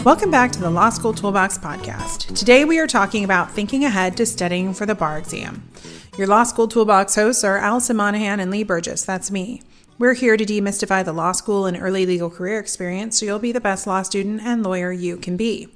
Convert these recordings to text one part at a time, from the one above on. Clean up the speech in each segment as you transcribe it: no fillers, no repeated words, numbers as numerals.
Welcome back to the Law School Toolbox podcast. Today we are talking about thinking ahead to studying for the bar exam. Your Law School Toolbox hosts are Alison Monahan and Lee Burgess. That's me. We're here to demystify the law school and early legal career experience so you'll be the best law student and lawyer you can be.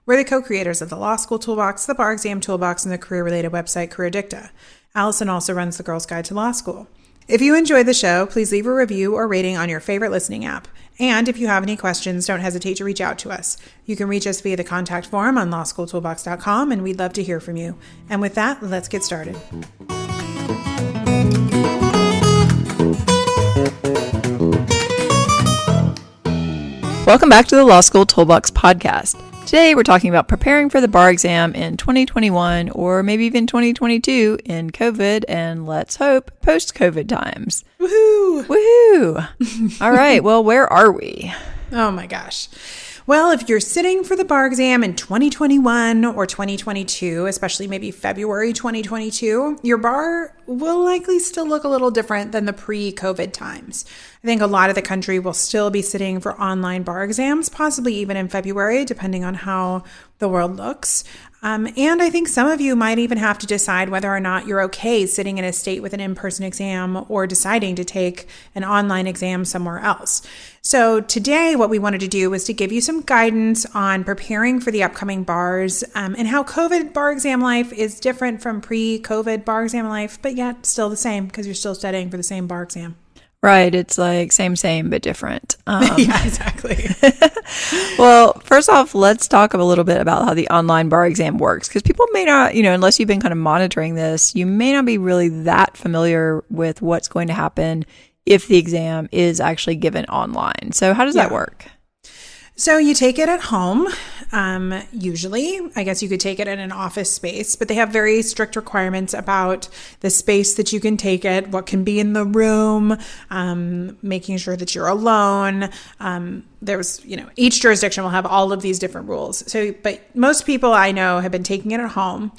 We're the co-creators of the Law School Toolbox, the Bar Exam Toolbox, and the career-related website Career Dicta. Alison also runs the Girls Guide to Law School. If you enjoyed the show, please leave a review or rating on your favorite listening app. And if you have any questions, don't hesitate to reach out to us. You can reach us via the contact form on lawschooltoolbox.com, and we'd love to hear from you. And with that, let's get started. Welcome back to the Law School Toolbox podcast. Today we're talking about preparing for the bar exam in 2021 or maybe even 2022 in COVID and let's hope post-COVID times. Woohoo! Woohoo! All right, well, where are we? Oh my gosh. Well, if you're sitting for the bar exam in 2021 or 2022, especially maybe February 2022, your bar will likely still look a little different than the pre-COVID times. I think a lot of the country will still be sitting for online bar exams, possibly even in February, depending on how the world looks. And I think some of you might even have to decide whether or not you're okay sitting in a state with an in-person exam or deciding to take an online exam somewhere else. So today, what we wanted to do was to give you some guidance on preparing for the upcoming bars and how COVID bar exam life is different from pre-COVID bar exam life, but yet still the same because you're still studying for the same bar exam. Right. It's like same, but different. Yeah, exactly. Well, first off, let's talk a little bit about how the online bar exam works because people may not, unless you've been kind of monitoring this, you may not be really that familiar with what's going to happen if the exam is actually given online. So how does that work? So you take it at home, usually. I guess you could take it in an office space, but they have very strict requirements about the space that you can take it, what can be in the room, making sure that you're alone. Each jurisdiction will have all of these different rules. But most people I know have been taking it at home.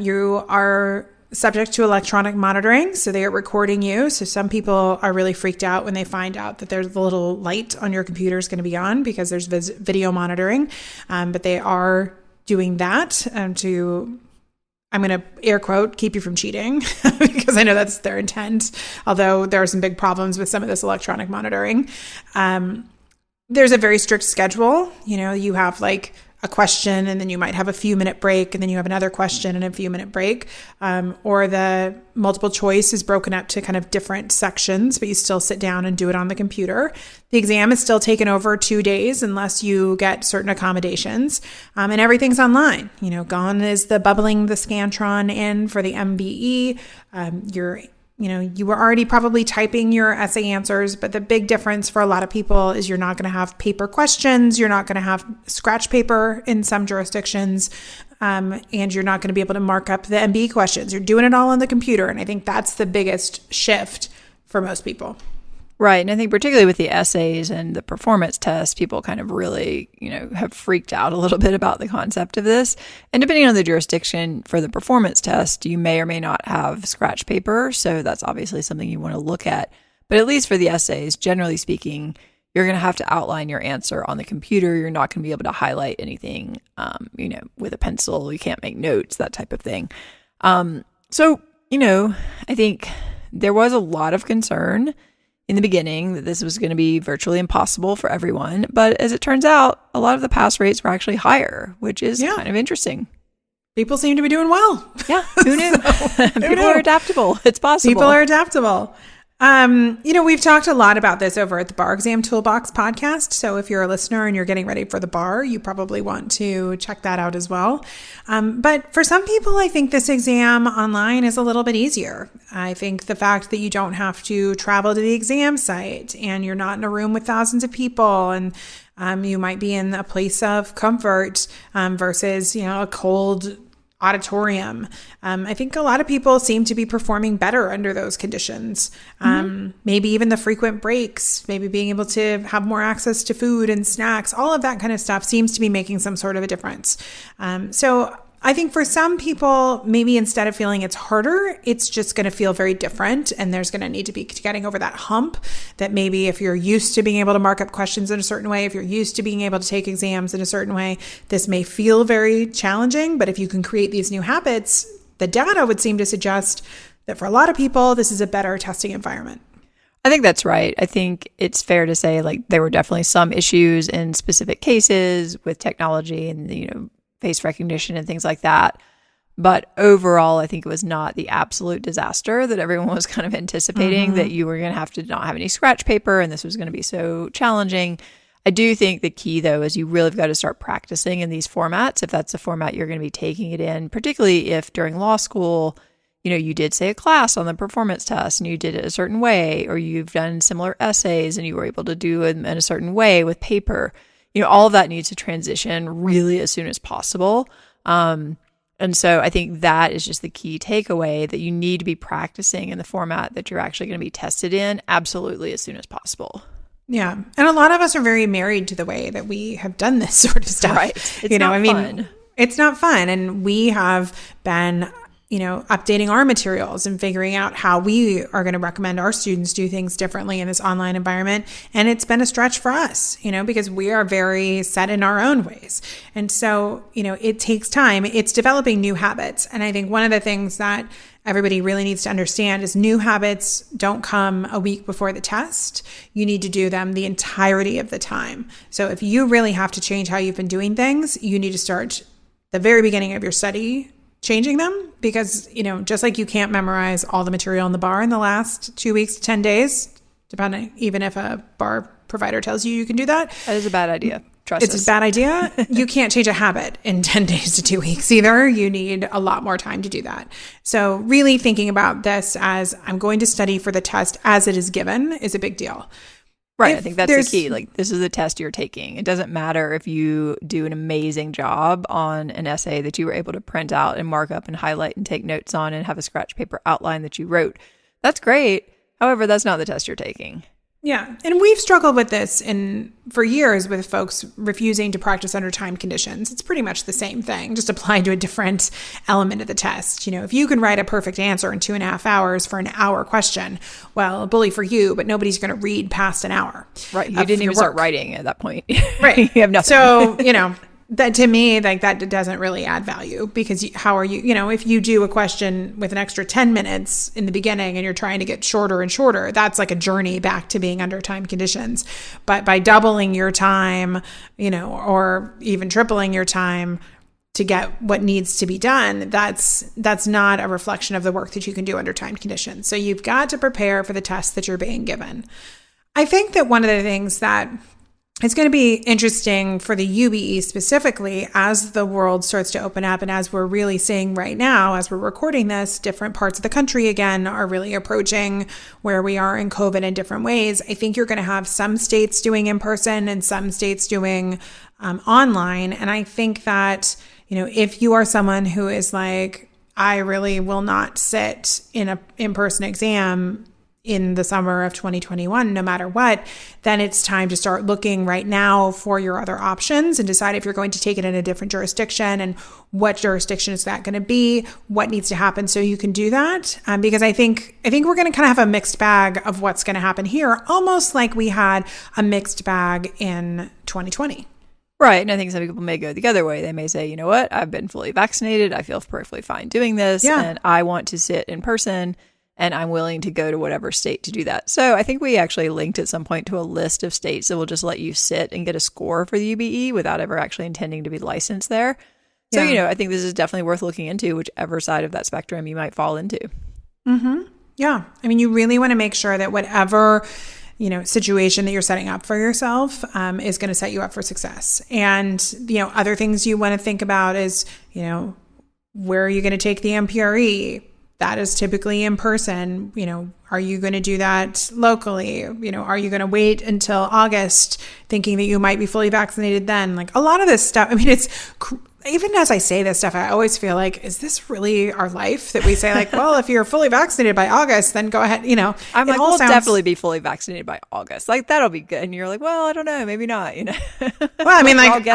You are subject to electronic monitoring, so they are recording you. So some people are really freaked out when they find out that there's a little light on your computer is going to be on because there's video monitoring. But they are doing that to, I'm going to air quote, keep you from cheating because I know that's their intent, although there are some big problems with some of this electronic monitoring. There's a very strict schedule. You have like a question and then you might have a few minute break and then you have another question and a few minute break, or the multiple choice is broken up to kind of different sections, but you still sit down and do it on the computer. The exam is still taken over 2 days unless you get certain accommodations, and everything's online. Gone is the bubbling the Scantron in for the MBE. You were already probably typing your essay answers, but the big difference for a lot of people is you're not going to have paper questions. You're not going to have scratch paper in some jurisdictions, and you're not going to be able to mark up the MBE questions. You're doing it all on the computer, and I think that's the biggest shift for most people. Right. And I think particularly with the essays and the performance tests, people kind of really, have freaked out a little bit about the concept of this. And depending on the jurisdiction for the performance test, you may or may not have scratch paper. So that's obviously something you want to look at. But at least for the essays, generally speaking, you're going to have to outline your answer on the computer. You're not going to be able to highlight anything, with a pencil. You can't make notes, that type of thing. So, I think there was a lot of concern in the beginning that this was going to be virtually impossible for everyone. But as it turns out, a lot of the pass rates were actually higher, which is kind of interesting. People seem to be doing well. Yeah, who knew? People are adaptable. It's possible. People are adaptable. We've talked a lot about this over at the Bar Exam Toolbox podcast. So if you're a listener and you're getting ready for the bar, you probably want to check that out as well. But for some people, I think this exam online is a little bit easier. I think the fact that you don't have to travel to the exam site and you're not in a room with thousands of people and you might be in a place of comfort versus, a cold auditorium. I think a lot of people seem to be performing better under those conditions. Maybe even the frequent breaks, maybe being able to have more access to food and snacks, all of that kind of stuff seems to be making some sort of a difference. So I think for some people, maybe instead of feeling it's harder, it's just going to feel very different. And there's going to need to be getting over that hump that maybe if you're used to being able to mark up questions in a certain way, if you're used to being able to take exams in a certain way, this may feel very challenging. But if you can create these new habits, the data would seem to suggest that for a lot of people, this is a better testing environment. I think that's right. I think it's fair to say like there were definitely some issues in specific cases with technology and, face recognition and things like that. But overall, I think it was not the absolute disaster that everyone was kind of anticipating, that you were going to have to not have any scratch paper and this was going to be so challenging. I do think the key, though, is you really have got to start practicing in these formats, if that's the format you're going to be taking it in, particularly if during law school, you did say a class on the performance test and you did it a certain way, or you've done similar essays and you were able to do it in a certain way with paper. All of that needs to transition really as soon as possible. And so I think that is just the key takeaway, that you need to be practicing in the format that you're actually going to be tested in absolutely as soon as possible. Yeah. And a lot of us are very married to the way that we have done this sort of stuff. Right. It's not fun. It's not fun. And we have been updating our materials and figuring out how we are going to recommend our students do things differently in this online environment. And it's been a stretch for us, because we are very set in our own ways. And so, it takes time. It's developing new habits. And I think one of the things that everybody really needs to understand is new habits don't come a week before the test. You need to do them the entirety of the time. So if you really have to change how you've been doing things, you need to start the very beginning of your study changing them, because, just like you can't memorize all the material in the bar in the last 2 weeks to 10 days, depending, even if a bar provider tells you can do that. That is a bad idea. Trust us. It's a bad idea. You can't change a habit in 10 days to 2 weeks either. You need a lot more time to do that. So really thinking about this as I'm going to study for the test as it is given is a big deal. Right. I think that's the key. Like, this is the test you're taking. It doesn't matter if you do an amazing job on an essay that you were able to print out and mark up and highlight and take notes on and have a scratch paper outline that you wrote. That's great. However, that's not the test you're taking. Yeah. And we've struggled with this for years with folks refusing to practice under time conditions. It's pretty much the same thing, just applied to a different element of the test. If you can write a perfect answer in 2.5 hours for an hour question, well, bully for you, but nobody's going to read past an hour. Right. You didn't even start writing at that point. Right. You have nothing. So, that to me, like, that doesn't really add value, because how are you, if you do a question with an extra 10 minutes in the beginning and you're trying to get shorter and shorter, that's like a journey back to being under time conditions. But by doubling your time, or even tripling your time to get what needs to be done, that's not a reflection of the work that you can do under time conditions. So you've got to prepare for the test that you're being given. I think that one of the things that it's going to be interesting for the UBE specifically, as the world starts to open up, and as we're really seeing right now, as we're recording this, different parts of the country again are really approaching where we are in COVID in different ways. I think you're going to have some states doing in person and some states doing online. And I think that, if you are someone who is like, I really will not sit in an in-person exam in the summer of 2021, no matter what, then it's time to start looking right now for your other options and decide if you're going to take it in a different jurisdiction, and what jurisdiction is that going to be, what needs to happen so you can do that. Because I think we're going to kind of have a mixed bag of what's going to happen here, almost like we had a mixed bag in 2020. Right. And I think some people may go the other way. They may say, you know what, I've been fully vaccinated. I feel perfectly fine doing this. Yeah. And I want to sit in person. And I'm willing to go to whatever state to do that. So I think we actually linked at some point to a list of states that will just let you sit and get a score for the UBE without ever actually intending to be licensed there. So, Yeah. I think this is definitely worth looking into, whichever side of that spectrum you might fall into. Mm-hmm. Yeah. I mean, you really want to make sure that whatever, situation that you're setting up for yourself is going to set you up for success. And, other things you want to think about is, where are you going to take the MPRE? That is typically in person. Are you going to do that locally? Are you going to wait until August thinking that you might be fully vaccinated then? Like, a lot of this stuff, I mean, even as I say this stuff, I always feel like, is this really our life? That we say like, well, if you're fully vaccinated by August, then go ahead. I'm like, we'll definitely be fully vaccinated by August. Like, that'll be good. And you're like, well, I don't know, maybe not. Well, I mean, like,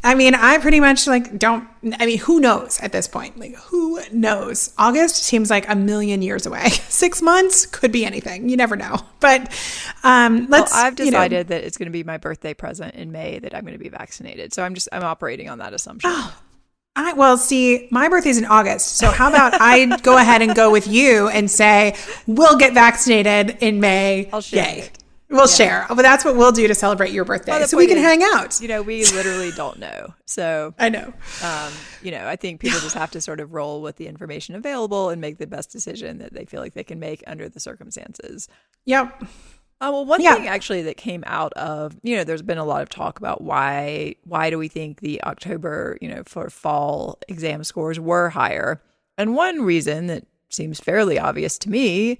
I mean, I pretty much who knows at this point? Like, who knows? August seems like a million years away. 6 months could be anything. You never know. But I've decided that it's going to be my birthday present in May that I'm going to be vaccinated. So I'm operating on that assumption. Well, see, my birthday's in August. So how about I go ahead and go with you and say, we'll get vaccinated in May. I'll share it. We'll share. But that's what we'll do to celebrate your birthday. Well, so we can hang out. We literally don't know. So I know. I think people just have to sort of roll with the information available and make the best decision that they feel like they can make under the circumstances. Yep. One thing actually that came out of, there's been a lot of talk about why do we think the October, for fall exam scores were higher. And one reason that seems fairly obvious to me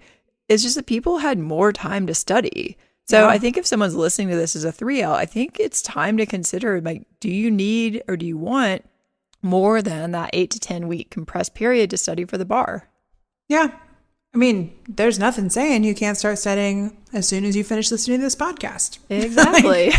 is just that people had more time to study. So I think if someone's listening to this as a 3L, I think it's time to consider, like, do you need or do you want more than that 8 to 10 week compressed period to study for the bar? Yeah. I mean, there's nothing saying you can't start studying as soon as you finish listening to this podcast. Exactly.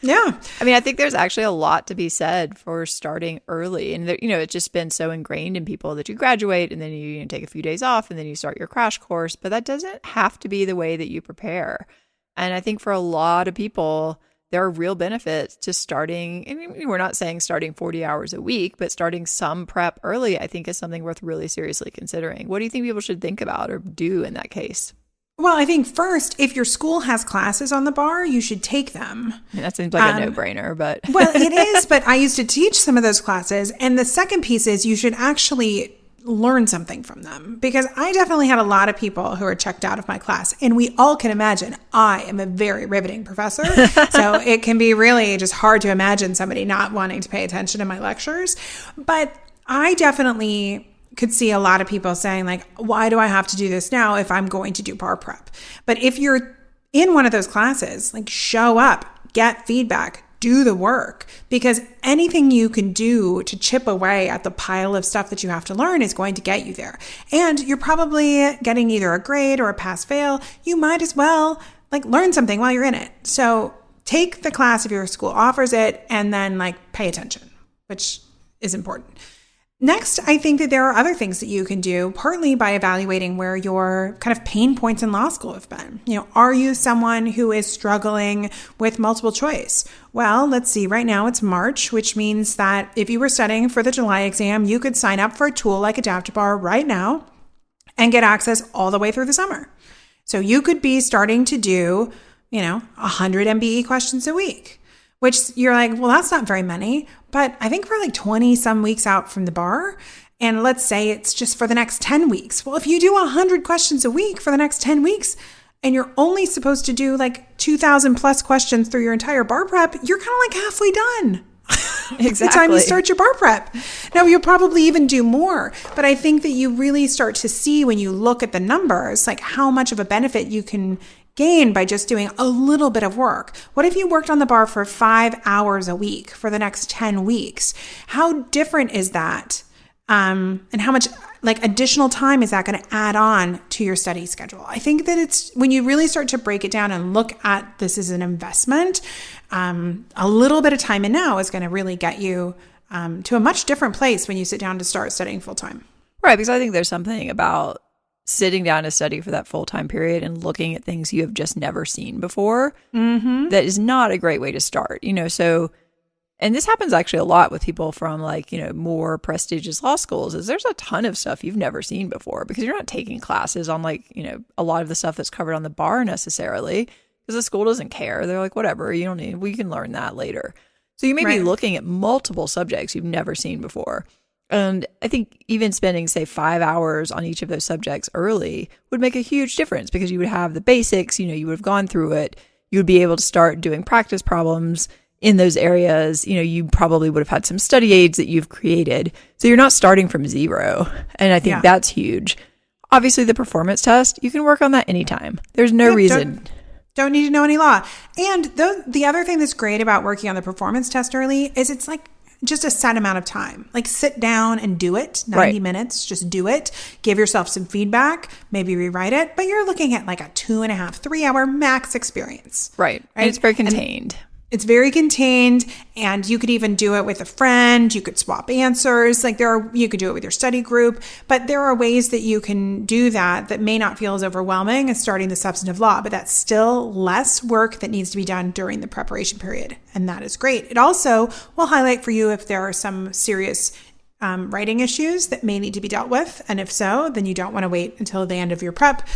Yeah. I mean, I think there's actually a lot to be said for starting early. And, it's just been so ingrained in people that you graduate and then you take a few days off and then you start your crash course. But that doesn't have to be the way that you prepare. And I think for a lot of people, there are real benefits to starting. I mean, we're not saying starting 40 hours a week, but starting some prep early, I think, is something worth really seriously considering. What do you think people should think about or do in that case? Well, I think first, if your school has classes on the bar, you should take them. I mean, that seems like a no-brainer, but... Well, it is, but I used to teach some of those classes. And the second piece is you should actually learn something from them, because I definitely had a lot of people who are checked out of my class, and we all can imagine I am a very riveting professor. So it can be really just hard to imagine somebody not wanting to pay attention to my lectures. But I definitely could see a lot of people saying, like, why do I have to do this now if I'm going to do bar prep? But if you're in one of those classes, like, show up, get feedback, do the work, because anything you can do to chip away at the pile of stuff that you have to learn is going to get you there. And you're probably getting either a grade or a pass fail. You might as well learn something while you're in it. So take the class if your school offers it, and then pay attention, which is important. Next, I think that there are other things that you can do, partly by evaluating where your kind of pain points in law school have been. Are you someone who is struggling with multiple choice? Well, let's see. Right now it's March, which means that if you were studying for the July exam, you could sign up for a tool like AdaptBar right now and get access all the way through the summer. So you could be starting to do, 100 MBE questions a week, which you're like, well, that's not very many. But I think we're 20 some weeks out from the bar. And let's say it's just for the next 10 weeks. Well, if you do 100 questions a week for the next 10 weeks, and you're only supposed to do 2,000 plus questions through your entire bar prep, you're kind of halfway done. Exactly. The time you start your bar prep. Now, you'll probably even do more. But I think that you really start to see when you look at the numbers, how much of a benefit you can gain by just doing a little bit of work. What if you worked on the bar for 5 hours a week for the next 10 weeks? How different is that? And how much additional time is that going to add on to your study schedule? I think that it's when you really start to break it down and look at this as an investment, a little bit of time in now is going to really get you to a much different place when you sit down to start studying full time. Right, because I think there's something about sitting down to study for that full-time period and looking at things you have just never seen before, that is not a great way to start, so, and this happens actually a lot with people from more prestigious law schools, is there's a ton of stuff you've never seen before because you're not taking classes on a lot of the stuff that's covered on the bar necessarily, because the school doesn't care. They're like, whatever, you don't need, we can learn that later. So you may be looking at multiple subjects you've never seen before. And I think even spending, say, 5 hours on each of those subjects early would make a huge difference, because you would have the basics, you would have gone through it. You would be able to start doing practice problems in those areas. You probably would have had some study aids that you've created. So you're not starting from zero. And I think that's huge. Obviously, the performance test, you can work on that anytime. There's no reason. Don't need to know any law. And the other thing that's great about working on the performance test early is it's just a set amount of time. Sit down and do it. 90 minutes, just do it. Give yourself some feedback, maybe rewrite it. But you're looking at a 2.5, 3 hour max experience. Right? And it's very contained. It's very contained, and you could even do it with a friend. You could swap answers. You could do it with your study group, but there are ways that you can do that may not feel as overwhelming as starting the substantive law, but that's still less work that needs to be done during the preparation period. And that is great. It also will highlight for you if there are some serious writing issues that may need to be dealt with. And if so, then you don't want to wait until the end of your prep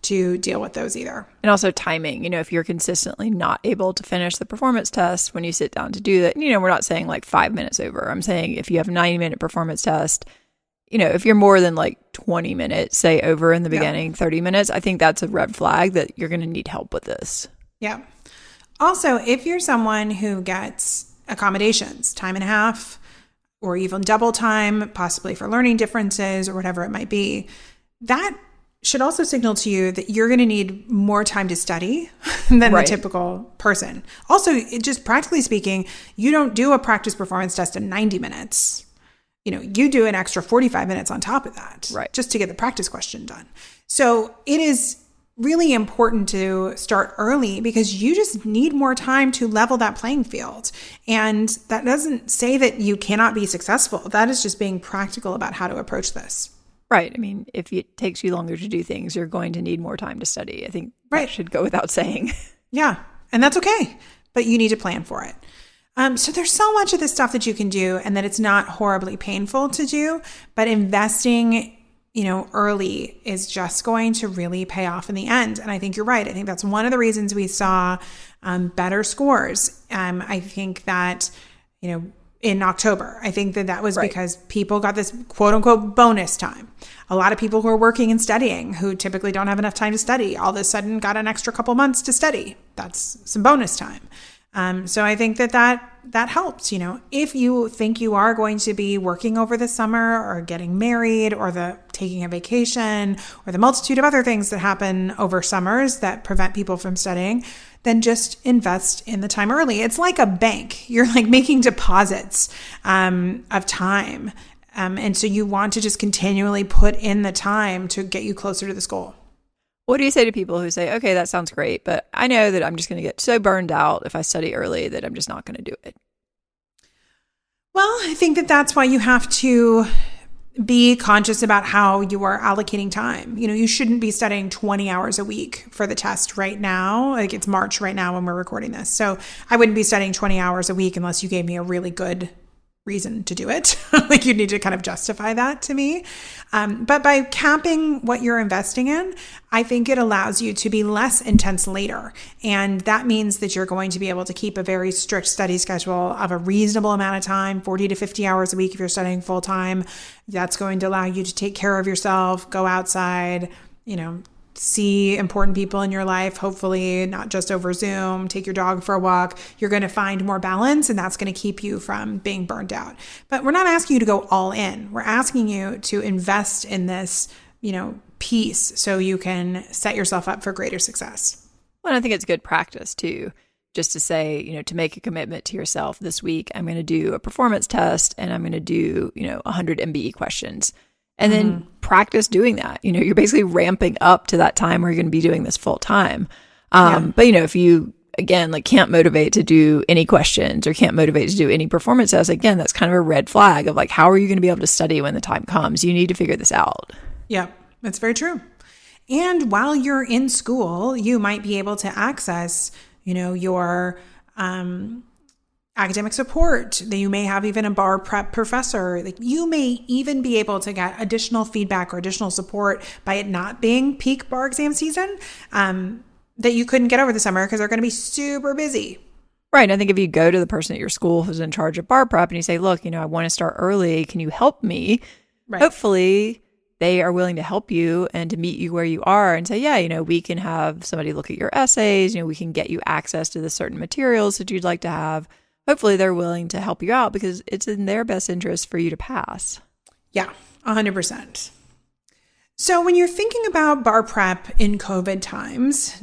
to deal with those either. And also timing, if you're consistently not able to finish the performance test when you sit down to do that, we're not saying 5 minutes over. I'm saying if you have a 90-minute performance test, if you're more than 20 minutes, say over in the beginning, 30 minutes, I think that's a red flag that you're going to need help with this. Yeah. Also, if you're someone who gets accommodations, time and a half, or even double time, possibly for learning differences or whatever it might be, that should also signal to you that you're going to need more time to study than the typical person. Also, just practically speaking, you don't do a practice performance test in 90 minutes. You do an extra 45 minutes on top of that, just to get the practice question done. So it is really important to start early because you just need more time to level that playing field. And that doesn't say that you cannot be successful. That is just being practical about how to approach this. Right. I mean, if it takes you longer to do things, you're going to need more time to study. I think that should go without saying. Yeah. And that's okay. But you need to plan for it. So there's so much of this stuff that you can do and that it's not horribly painful to do. But investing, early is just going to really pay off in the end. And I think you're right. I think that's one of the reasons we saw better scores. I think that, in October. I think that was because people got this quote unquote bonus time. A lot of people who are working and studying who typically don't have enough time to study all of a sudden got an extra couple months to study. That's some bonus time. So I think that helps. If you think you are going to be working over the summer or getting married or taking a vacation or the multitude of other things that happen over summers that prevent people from studying, then just invest in the time early. It's like a bank. You're making deposits of time. And so you want to just continually put in the time to get you closer to this goal. What do you say to people who say, okay, that sounds great, but I know that I'm just going to get so burned out if I study early that I'm just not going to do it? Well, I think that that's why you have to be conscious about how you are allocating time. You shouldn't be studying 20 hours a week for the test right now. It's March right now when we're recording this. So I wouldn't be studying 20 hours a week unless you gave me a really good reason to do it. You need to kind of justify that to me. But by capping what you're investing in, I think it allows you to be less intense later. And that means that you're going to be able to keep a very strict study schedule of a reasonable amount of time, 40 to 50 hours a week if you're studying full time. That's going to allow you to take care of yourself, go outside, see important people in your life, hopefully not just over Zoom, take your dog for a walk. You're going to find more balance, and that's going to keep you from being burned out. But we're not asking you to go all in. We're asking you to invest in this, piece so you can set yourself up for greater success. Well, I think it's good practice too, just to say, to make a commitment to yourself this week, I'm going to do a performance test and I'm going to do, 100 MBE questions. And then practice doing that. You're basically ramping up to that time where you're going to be doing this full time. But, if you, again, can't motivate to do any questions or can't motivate to do any performance tests, again, that's kind of a red flag of how are you going to be able to study when the time comes? You need to figure this out. Yeah, that's very true. And while you're in school, you might be able to access, your academic support. That you may have even a bar prep professor. You may even be able to get additional feedback or additional support by it not being peak bar exam season that you couldn't get over the summer because they're going to be super busy. Right. I think if you go to the person at your school who's in charge of bar prep and you say, look, I want to start early. Can you help me? Right. Hopefully they are willing to help you and to meet you where you are and say, yeah, we can have somebody look at your essays. We can get you access to the certain materials that you'd like to have. Hopefully they're willing to help you out because it's in their best interest for you to pass. Yeah, 100%. So when you're thinking about bar prep in COVID times,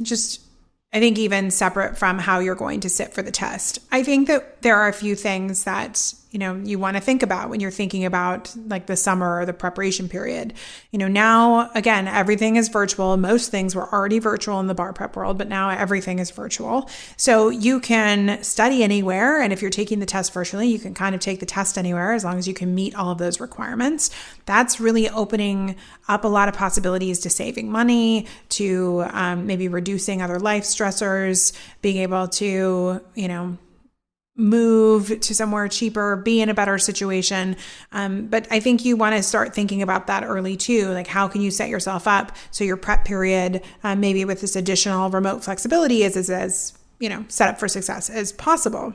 I think even separate from how you're going to sit for the test, I think that there are a few things that, you want to think about when you're thinking about like the summer or the preparation period. Now, again, everything is virtual. Most things were already virtual in the bar prep world, but now everything is virtual. So you can study anywhere. And if you're taking the test virtually, you can kind of take the test anywhere as long as you can meet all of those requirements. That's really opening up a lot of possibilities to saving money, to maybe reducing other life stressors, being able to, move to somewhere cheaper, be in a better situation. But I think you want to start thinking about that early too. Like, how can you set yourself up so your prep period, maybe with this additional remote flexibility, is as set up for success as possible.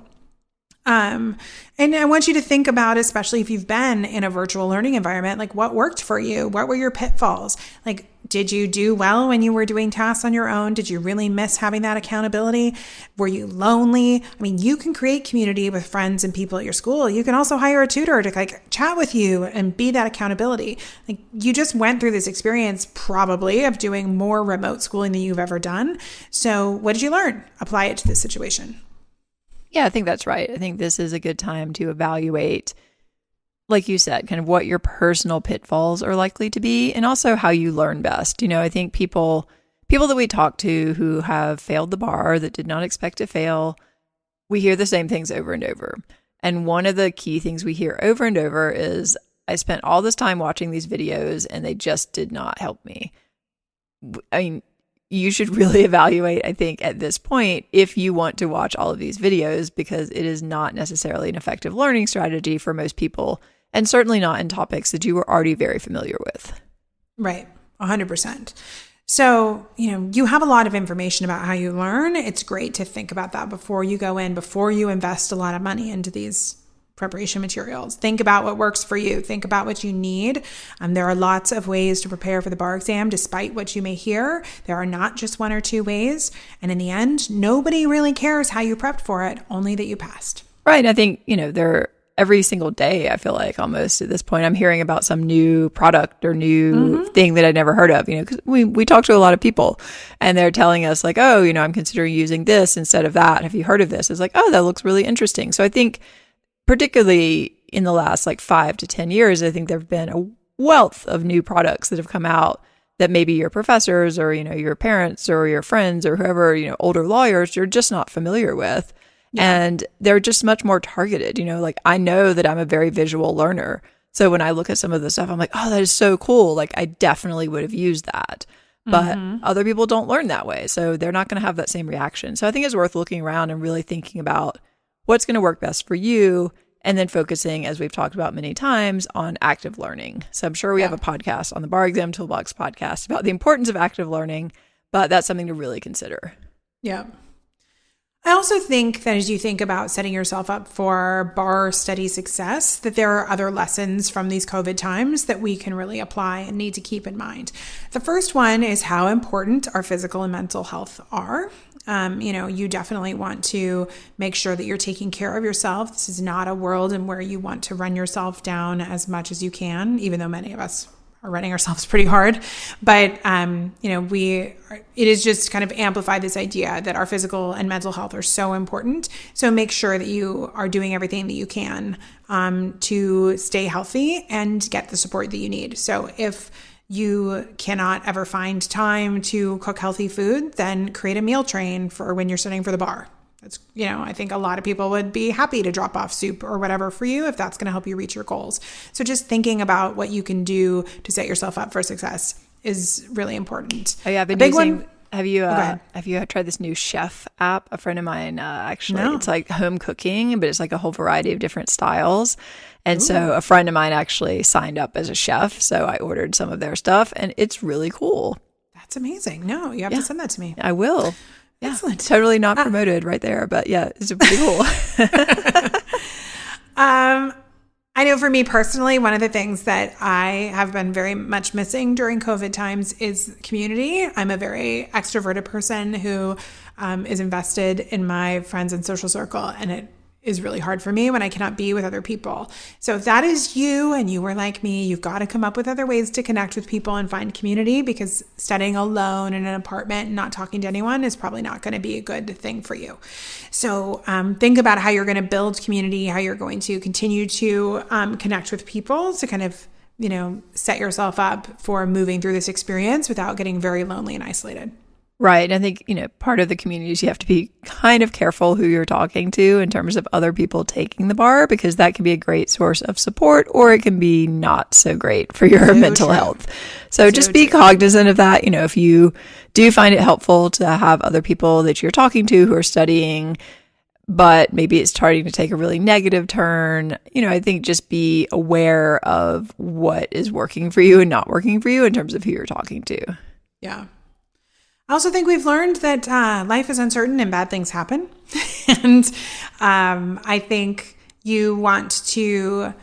And I want you to think about, especially if you've been in a virtual learning environment, like what worked for you? What were your pitfalls? Like, did you do well when you were doing tasks on your own? Did you really miss having that accountability? Were you lonely? I mean, you can create community with friends and people at your school. You can also hire a tutor to like chat with you and be that accountability. Like, you just went through this experience probably of doing more remote schooling than you've ever done. So what did you learn? Apply it to this situation. Yeah, I think that's right. I think this is a good time to evaluate, like you said, kind of what your personal pitfalls are likely to be, and also how you learn best. I think people that we talk to who have failed the bar, that did not expect to fail, we hear the same things over and over. And one of the key things we hear over and over is, I spent all this time watching these videos and they just did not help me. I mean, you should really evaluate, I think, at this point, if you want to watch all of these videos, because it is not necessarily an effective learning strategy for most people, and certainly not in topics that you were already very familiar with. Right. 100%. So, you have a lot of information about how you learn. It's great to think about that before you go in, before you invest a lot of money into these preparation materials. Think about what works for you. Think about what you need. There are lots of ways to prepare for the bar exam, despite what you may hear. There are not just one or two ways. And in the end, nobody really cares how you prepped for it, only that you passed. Right. I think, every single day, I feel like almost at this point, I'm hearing about some new product or new thing that I'd never heard of, because we talk to a lot of people and they're telling us like, oh, I'm considering using this instead of that. Have you heard of this? It's like, oh, that looks really interesting. So I think particularly in the last like 5 to 10 years, I think there have been a wealth of new products that have come out that maybe your professors or, your parents or your friends or whoever, older lawyers, you're just not familiar with. Yeah. And they're just much more targeted. Like, I know that I'm a very visual learner. So when I look at some of the stuff, I'm like, oh, that is so cool. Like, I definitely would have used that. But other people don't learn that way. So they're not going to have that same reaction. So I think it's worth looking around and really thinking about what's going to work best for you, and then focusing, as we've talked about many times, on active learning. So I'm sure we have a podcast on the Bar Exam Toolbox podcast about the importance of active learning, but that's something to really consider. Yeah. I also think that as you think about setting yourself up for bar study success, that there are other lessons from these COVID times that we can really apply and need to keep in mind. The first one is how important our physical and mental health are. You definitely want to make sure that you're taking care of yourself. This is not a world in where you want to run yourself down as much as you can, even though many of us are running ourselves pretty hard. But, it is just kind of amplified this idea that our physical and mental health are so important. So make sure that you are doing everything that you can to stay healthy and get the support that you need. So if you cannot ever find time to cook healthy food, then create a meal train for when you're studying for the bar. That's, I think a lot of people would be happy to drop off soup or whatever for you if that's going to help you reach your goals. So just thinking about what you can do to set yourself up for success is really important. Oh yeah, I've been using. Have you tried this new chef app? A friend of mine it's like home cooking, but it's like a whole variety of different styles. And so a friend of mine actually signed up as a chef, so I ordered some of their stuff, and it's really cool. That's amazing. No, you have to send that to me. I will. Yeah, excellent. Totally not promoted right there, but yeah, it's pretty cool. I know for me personally, one of the things that I have been very much missing during COVID times is community. I'm a very extroverted person who is invested in my friends and social circle, and is really hard for me when I cannot be with other people. So if that is you and you were like me, you've got to come up with other ways to connect with people and find community, because studying alone in an apartment and not talking to anyone is probably not going to be a good thing for you. So think about how you're going to build community, how you're going to continue to connect with people to kind of, set yourself up for moving through this experience without getting very lonely and isolated. Right. I think, part of the community is you have to be kind of careful who you're talking to in terms of other people taking the bar, because that can be a great source of support, or it can be not so great for your mental health. So just be cognizant of that. If you do find it helpful to have other people that you're talking to who are studying, but maybe it's starting to take a really negative turn, I think just be aware of what is working for you and not working for you in terms of who you're talking to. Yeah. I also think we've learned that life is uncertain and bad things happen. And I think you want to,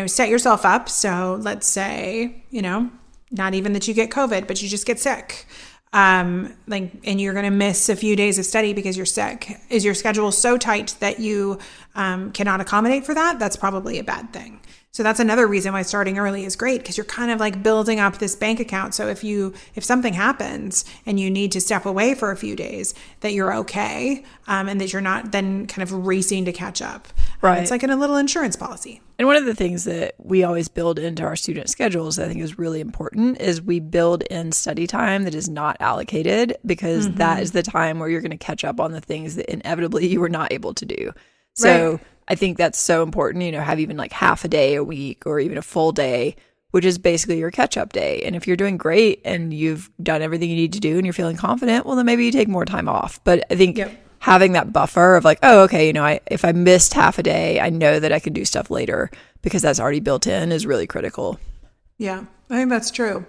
set yourself up. So let's say, not even that you get COVID, but you just get sick. And you're going to miss a few days of study because you're sick. Is your schedule so tight that you cannot accommodate for that? That's probably a bad thing. So that's another reason why starting early is great, because you're kind of like building up this bank account. So if something happens and you need to step away for a few days, that you're okay, and that you're not then kind of racing to catch up. Right. It's like in a little insurance policy. And one of the things that we always build into our student schedules that I think is really important is we build in study time that is not allocated, because that is the time where you're going to catch up on the things that inevitably you were not able to do. So right. I think that's so important, have even like half a day a week or even a full day, which is basically your catch-up day. And if you're doing great and you've done everything you need to do and you're feeling confident, well, then maybe you take more time off. But I think having that buffer of like, oh, okay, if I missed half a day, I know that I can do stuff later because that's already built in, is really critical. Yeah, I think that's true.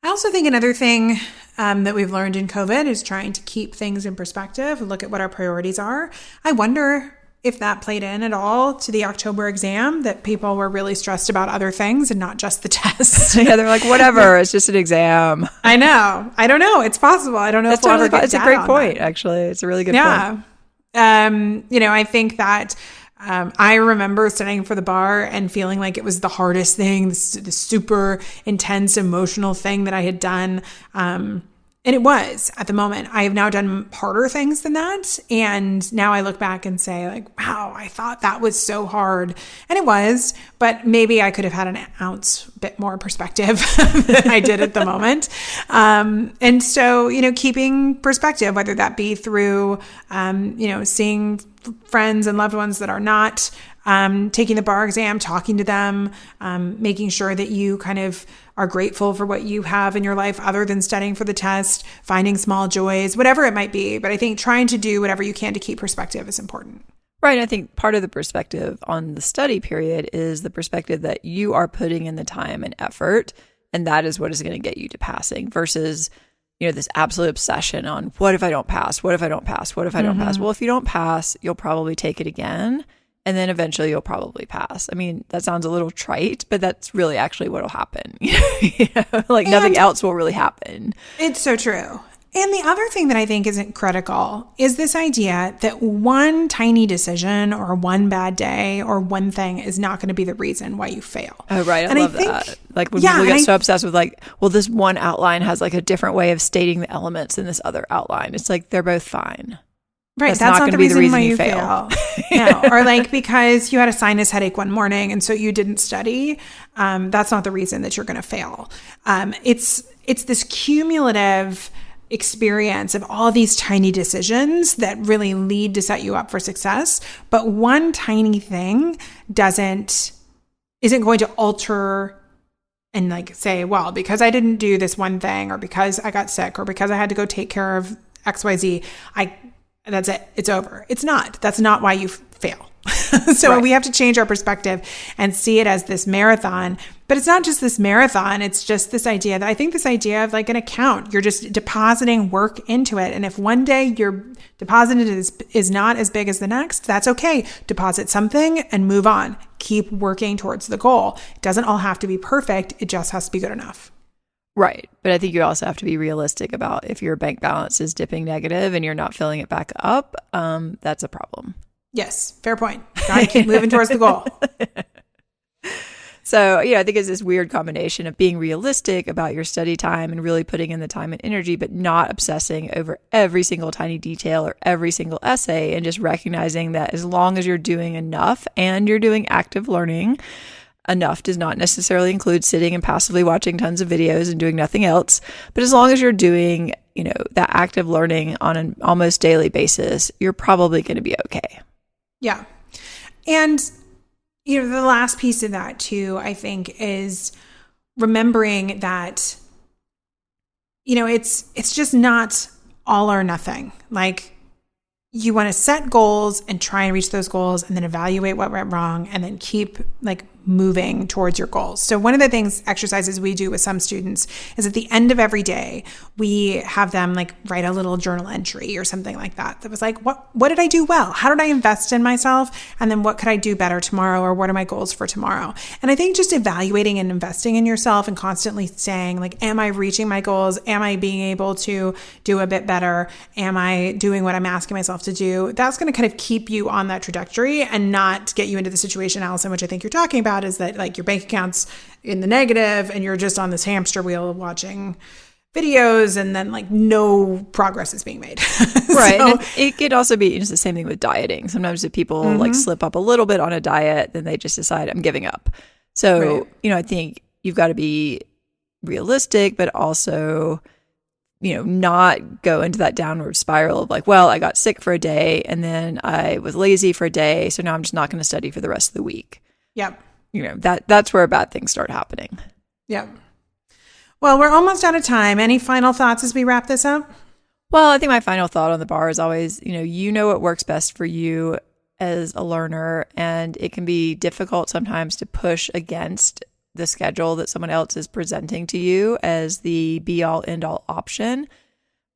I also think another thing that we've learned in COVID is trying to keep things in perspective, look at what our priorities are. I wonder if that played in at all to the October exam, that people were really stressed about other things and not just the test. Yeah, they're like, whatever, it's just an exam. I know. I don't know. It's possible. I don't know if we'll ever get It's a great point, actually. It's a really good point. I think that I remember studying for the bar and feeling like it was the hardest thing, the super intense emotional thing that I had done. And it was at the moment. I have now done harder things than that. And now I look back and say like, wow, I thought that was so hard. And it was, but maybe I could have had an ounce bit more perspective than I did at the moment. And so, keeping perspective, whether that be through, seeing friends and loved ones that are not taking the bar exam, talking to them, making sure that you kind of are grateful for what you have in your life other than studying for the test, finding small joys, whatever it might be. But I think trying to do whatever you can to keep perspective is important. Right. I think part of the perspective on the study period is the perspective that you are putting in the time and effort, and that is what is going to get you to passing versus this absolute obsession on what if I don't pass? What if I don't pass? What if I don't pass? Well, if you don't pass, you'll probably take it again. And then eventually you'll probably pass. I mean, that sounds a little trite, but that's really actually what will happen. Nothing else will really happen. It's so true. And the other thing that I think isn't critical is this idea that one tiny decision or one bad day or one thing is not going to be the reason why you fail. Oh, right. I love that. Like when people get so obsessed with like, well, this one outline has like a different way of stating the elements than this other outline. It's like, they're both fine. Right. That's not the reason why you fail. No. Or like because you had a sinus headache one morning and so you didn't study. That's not the reason that you're going to fail. It's this cumulative experience of all these tiny decisions that really lead to set you up for success. But one tiny thing isn't going to alter and like say, well, because I didn't do this one thing or because I got sick or because I had to go take care of XYZ, that's it. It's over. It's not. That's not why you fail. So we have to change our perspective and see it as this marathon. But it's not just this marathon. It's just this idea of like an account. You're just depositing work into it. And if one day your deposit is not as big as the next, that's okay. Deposit something and move on. Keep working towards the goal. It doesn't all have to be perfect. It just has to be good enough. Right. But I think you also have to be realistic about if your bank balance is dipping negative and you're not filling it back up, that's a problem. Yes, fair point. Gotta keep moving towards the goal. So, I think it's this weird combination of being realistic about your study time and really putting in the time and energy, but not obsessing over every single tiny detail or every single essay, and just recognizing that as long as you're doing enough and you're doing active learning, enough does not necessarily include sitting and passively watching tons of videos and doing nothing else. But as long as you're doing, that active learning on an almost daily basis, you're probably going to be okay. Yeah. And the last piece of that too, I think, is remembering that, it's just not all or nothing. Like, you want to set goals and try and reach those goals, and then evaluate what went wrong, and then keep moving towards your goals. So one of the exercises we do with some students is at the end of every day, we have them write a little journal entry or something like that. That was what did I do well? How did I invest in myself? And then what could I do better tomorrow? Or what are my goals for tomorrow? And I think just evaluating and investing in yourself and constantly saying am I reaching my goals? Am I being able to do a bit better? Am I doing what I'm asking myself to do? That's going to kind of keep you on that trajectory and not get you into the situation, Allison, which I think you're talking about, is that your bank account's in the negative and you're just on this hamster wheel watching videos, and then no progress is being made. Right. So, and it could also be just the same thing with dieting. Sometimes if people slip up a little bit on a diet, then they just decide I'm giving up. So, right. I think you've got to be realistic, but also, not go into that downward spiral of I got sick for a day and then I was lazy for a day, so now I'm just not going to study for the rest of the week. Yep. That's where bad things start happening. Yep. Well, we're almost out of time. Any final thoughts as we wrap this up? Well, I think my final thought on the bar is always, what works best for you as a learner, and it can be difficult sometimes to push against the schedule that someone else is presenting to you as the be-all, end-all option.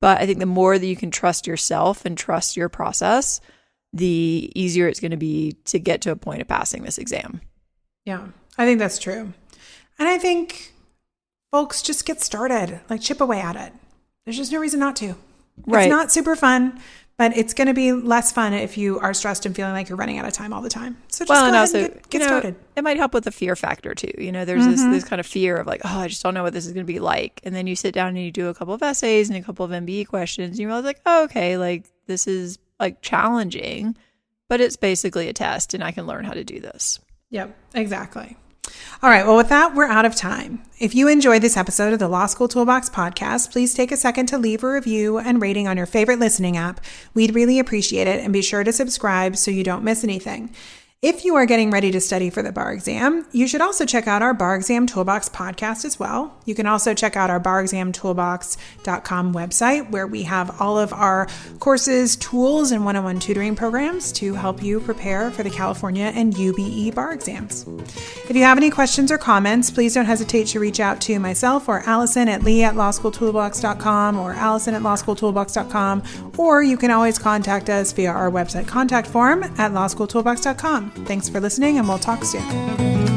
But I think the more that you can trust yourself and trust your process, the easier it's going to be to get to a point of passing this exam. Yeah, I think that's true. And I think folks just get started, chip away at it. There's just no reason not to. Right. It's not super fun, but it's going to be less fun if you are stressed and feeling like you're running out of time all the time. So just go ahead and get started. It might help with the fear factor too. There's this kind of fear of I just don't know what this is going to be like. And then you sit down and you do a couple of essays and a couple of MBE questions, and you realize okay, this is challenging, but it's basically a test and I can learn how to do this. Yep, exactly. All right. Well, with that, we're out of time. If you enjoyed this episode of the Law School Toolbox podcast, please take a second to leave a review and rating on your favorite listening app. We'd really appreciate it, and be sure to subscribe so you don't miss anything. If you are getting ready to study for the bar exam, you should also check out our Bar Exam Toolbox podcast as well. You can also check out our barexamtoolbox.com website, where we have all of our courses, tools, and one-on-one tutoring programs to help you prepare for the California and UBE bar exams. If you have any questions or comments, please don't hesitate to reach out to myself or Allison at lee@lawschooltoolbox.com or allison@lawschooltoolbox.com, or you can always contact us via our website contact form at lawschooltoolbox.com. Thanks for listening, and we'll talk soon.